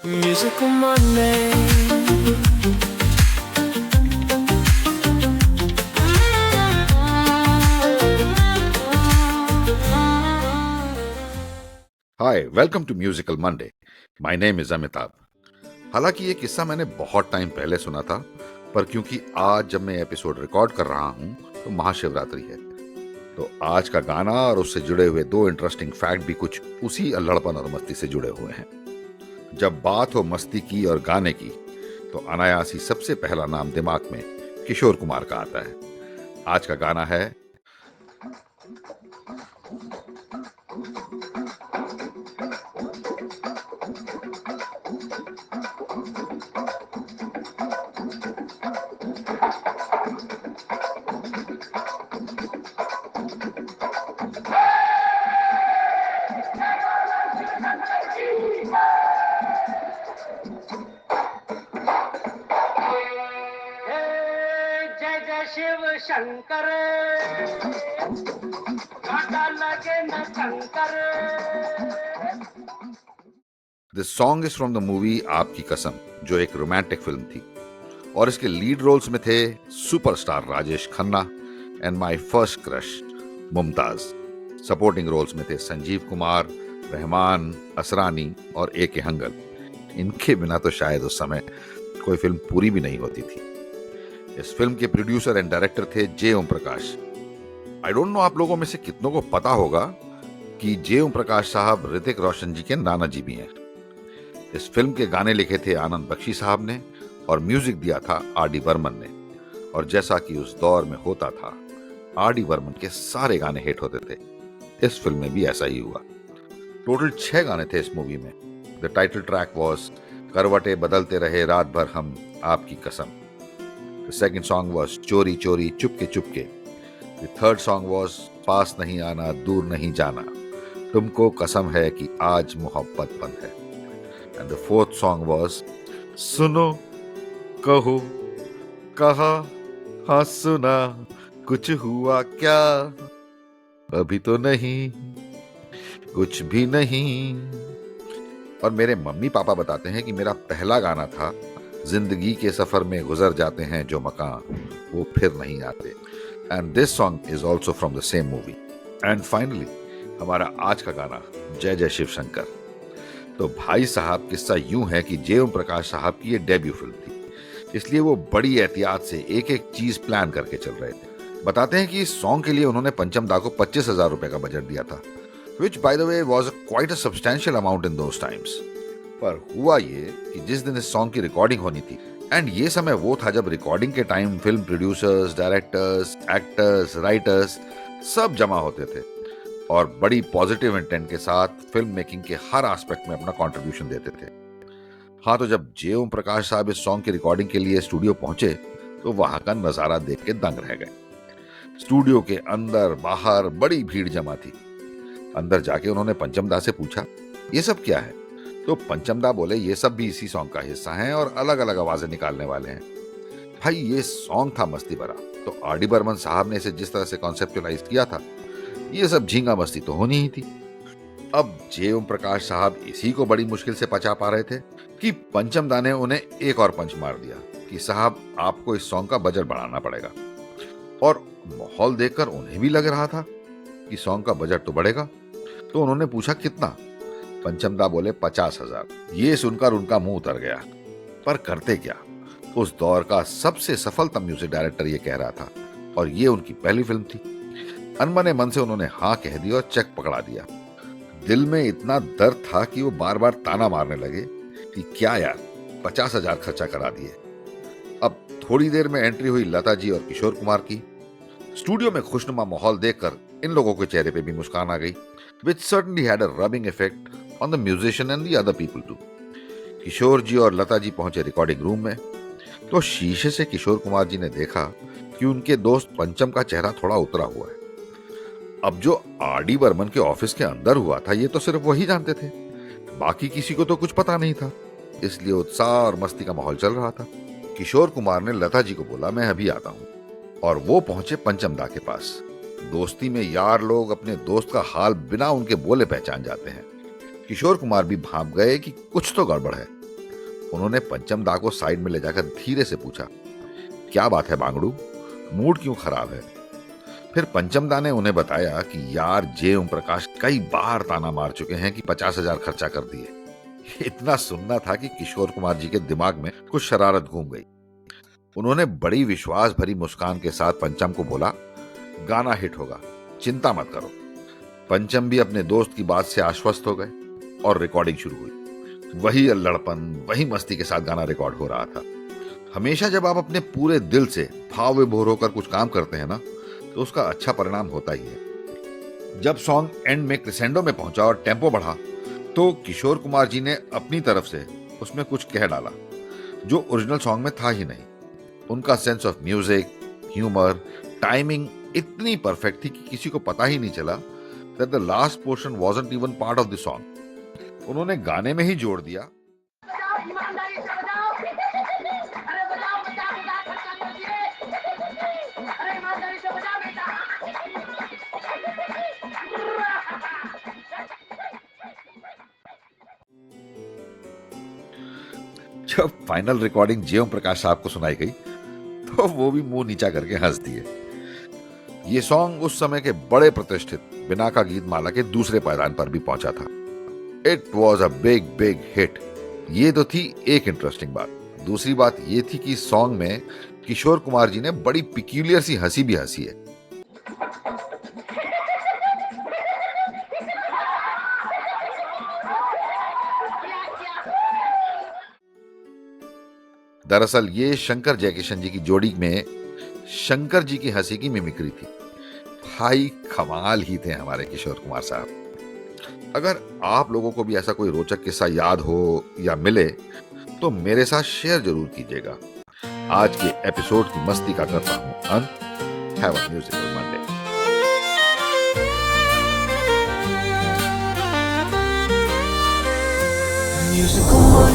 Musical Monday. Hi, welcome to musical Monday. My name is Amitabh. हालांकि ये किस्सा मैंने बहुत टाइम पहले सुना था, पर क्योंकि आज जब मैं एपिसोड रिकॉर्ड कर रहा हूँ तो महाशिवरात्रि है, तो आज का गाना और उससे जुड़े हुए दो इंटरेस्टिंग फैक्ट भी कुछ उसी अल्हड़पन और मस्ती से जुड़े हुए हैं। जब बात हो मस्ती की और गाने की, तो अनायास ही सबसे पहला नाम दिमाग में किशोर कुमार का आता है। आज का गाना है जय जय शिव शंकर घाटा लगे न Shankar. This song is from the movie आपकी कसम, जो एक रोमांटिक फिल्म थी, और इसके लीड रोल्स में थे superstar Rajesh Khanna and my first crush Mumtaz. Supporting roles में थे संजीव कुमार, रहमान, असरानी और ए के हंगल। इनके बिना तो शायद उस समय कोई फिल्म पूरी भी नहीं होती थी। इस फिल्म के प्रोड्यूसर एंड डायरेक्टर थे जे Om Prakash. I don't know आप लोगों में से कितनों को पता होगा कि जे ओम प्रकाश साहब ऋतिक रोशन जी के नाना जी भी हैं। इस फिल्म के गाने लिखे थे आनंद बख्शी साहब ने और म्यूजिक दिया था आर डी बर्मन ने। और जैसा कि उस दौर में होता था, आर डी बर्मन के सारे गाने हिट होते थे। इस फिल्म में भी ऐसा ही हुआ। टोटल 6 गाने थे इस मूवी में। द टाइटल ट्रैक वॉज करवटे बदलते रहे रात भर हम आपकी कसम। द सेकंड सॉन्ग वॉज चोरी चोरी Chupke Chupke. The third song was pass नहीं आना दूर नहीं जाना, तुमको कसम है कि आज मोहब्बत बंद है। And the fourth song was सुनो कहो कहा हाँ सुना कुछ हुआ क्या, अभी तो नहीं कुछ भी नहीं। और मेरे मम्मी पापा बताते हैं कि मेरा पहला गाना था जिंदगी के सफर में गुजर जाते हैं जो मकान वो फिर नहीं आते। And this song is also from the same movie. And finally हमारा आज का गाना जय जय शिव शंकर। तो भाई साहब, किस्सा यूं है कि जे ओम प्रकाश साहब की ये डेब्यू फिल्म थी, इसलिए वो बड़ी एहतियात से एक एक चीज प्लान करके चल रहे थे। बताते हैं कि इस सॉन्ग के लिए उन्होंने पंचम दा को 25,000 रुपए का बजट दिया था, which by the way was quite a substantial amount in those times। पर हुआ ये कि जिस दिन इस सॉन्ग की रिकॉर्डिंग होनी थी, एंड ये समय वो था जब रिकॉर्डिंग के time film producers, directors, actors, writers सब जमा होते थे और बड़ी पॉजिटिव इंटेंट के साथ फिल्म मेकिंग के हर एस्पेक्ट में अपना कंट्रीब्यूशन देते थे। हाँ, तो जब जे ओम प्रकाश साहब इस सॉन्ग की रिकॉर्डिंग के लिए स्टूडियो पहुंचे तो वहां का नजारा देख के दंग रह गए। स्टूडियो के अंदर बाहर बड़ी भीड़ जमा थी। अंदर जाके उन्होंने पंचम दा से पूछा, ये सब क्या है? तो पंचम दा बोले, ये सब भी इसी सॉन्ग का हिस्सा हैं और अलग अलग आवाजें निकालने वाले हैं। भाई, ये सॉन्ग था मस्ती भरा, तो आर डी बर्मन साहब ने इसे जिस तरह से कॉन्सेप्चुलाइज किया था, ये सब झींगा मस्ती तो होनी ही थी। अब जे ओम प्रकाश साहब इसी को बड़ी मुश्किल से पचा पा रहे थे कि पंचम दा ने उन्हें एक और पंच मार दिया कि साहब, आपको इस सॉन्ग का बजट बढ़ाना पड़ेगा। और माहौल देखकर उन्हें भी लग रहा था कि सॉन्ग का बजट तो बढ़ेगा, तो उन्होंने पूछा कितना? पंचम दा बोले 50,000। ये सुनकर उनका मुंह उतर गया, पर करते क्या? उस दौर का सबसे सफलतम म्यूजिक डायरेक्टर ये कह रहा था और ये उनकी पहली फिल्म थी। अनबने मन से उन्होंने हाँ कह दी और चेक पकड़ा दिया। दिल में इतना दर्द था कि वो बार बार ताना मारने लगे कि क्या यार, 50,000 खर्चा करा दिए। अब थोड़ी देर में एंट्री हुई लता जी और किशोर कुमार की। स्टूडियो में खुशनुमा माहौल देखकर इन लोगों के चेहरे पे भी मुस्कान आ गई, which certainly had a rubbing effect on the musician and the other people too। किशोर जी और लता जी पहुंचे रिकॉर्डिंग रूम में, तो शीशे से किशोर कुमार जी ने देखा कि उनके दोस्त पंचम का चेहरा थोड़ा उतरा हुआ है। अब जो आर डी बर्मन के ऑफिस के अंदर हुआ था, ये तो सिर्फ वही जानते थे, बाकी किसी को तो कुछ पता नहीं था। इसलिए उत्साह और मस्ती का माहौल चल रहा था। किशोर कुमार ने लता जी को बोला, मैं अभी आता हूँ, और वो पहुंचे पंचम दा के पास। दोस्ती में यार लोग अपने दोस्त का हाल बिना उनके बोले पहचान जाते हैं। किशोर कुमार भी भांप गए कि कुछ तो गड़बड़ है। उन्होंने पंचम दा को साइड में ले जाकर धीरे से पूछा, क्या बात है बांगड़ू, मूड क्यों खराब है? फिर पंचम दा ने उन्हें बताया कि यार जे ओम प्रकाश कई बार ताना मार चुके हैं कि 50,000 खर्चा कर दिए। इतना सुनना था कि किशोर कुमार जी के दिमाग में कुछ शरारत घूम गई। उन्होंने बड़ी विश्वास भरी मुस्कान के साथ पंचम को बोला, गाना हिट होगा, चिंता मत करो। पंचम भी अपने दोस्त की बात से आश्वस्त हो गए और रिकॉर्डिंग शुरू हुई। वही अल्लड़पन, वही मस्ती के साथ गाना रिकॉर्ड हो रहा था। हमेशा जब आप अपने पूरे दिल से भाव विभोर होकर कुछ काम करते हैं ना, तो उसका अच्छा परिणाम होता ही है। जब सॉन्ग एंड में क्रिसेंडो में पहुंचा और टेम्पो बढ़ा, तो किशोर कुमार जी ने अपनी तरफ से उसमें कुछ कह डाला जो ओरिजिनल सॉन्ग में था ही नहीं। उनका sense of music, humour, timing इतनी परफेक्ट थी कि किसी को पता ही नहीं चला that the last portion wasn't even part of the song. उन्होंने गाने में ही जोड़ दिया, बजाओ ईमानदारी से बजाओ, अरे बजाओ बजाओ बजाओ खर्चा कर दिए, अरे ईमानदारी से बजाओ बेटा। जब फाइनल रिकॉर्डिंग जे ओम प्रकाश साहब को सुनाई गई तो वो भी मुंह नीचा करके हंस दिए। ये सॉन्ग उस समय के बड़े प्रतिष्ठित बिनाका गीत माला के दूसरे पायदान पर भी पहुंचा था। It was a big big hit. ये तो थी एक इंटरेस्टिंग बात। दूसरी बात ये थी कि सॉन्ग में किशोर कुमार जी ने बड़ी पिक्यूलियर सी हंसी भी हंसी है। दरअसल ये शंकर जयकिशन जी की जोड़ी में शंकर जी की हंसी की मिमिक्री थी। भाई कमाल ही थे हमारे किशोर कुमार साहब। अगर आप लोगों को भी ऐसा कोई रोचक किस्सा याद हो या मिले तो मेरे साथ शेयर जरूर कीजिएगा। आज के एपिसोड की मस्ती का करता हूं अंत। Have a musical Monday. Musical